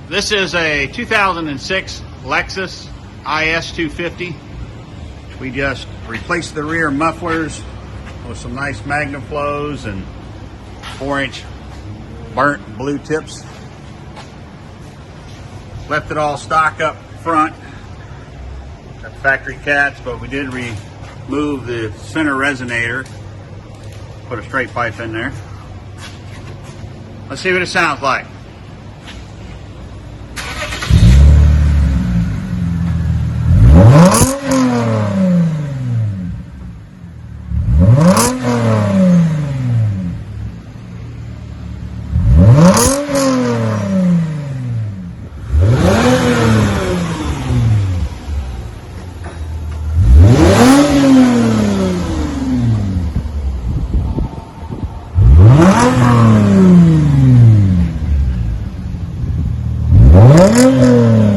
This is a 2006 Lexus IS250. We just replaced the rear mufflers with some nice Magnaflows and 4-inch burnt blue tips. Left it all stock up front. Got the factory cats, but we did remove the center resonator. Put a straight pipe in there. Let's see what it sounds like. Oh,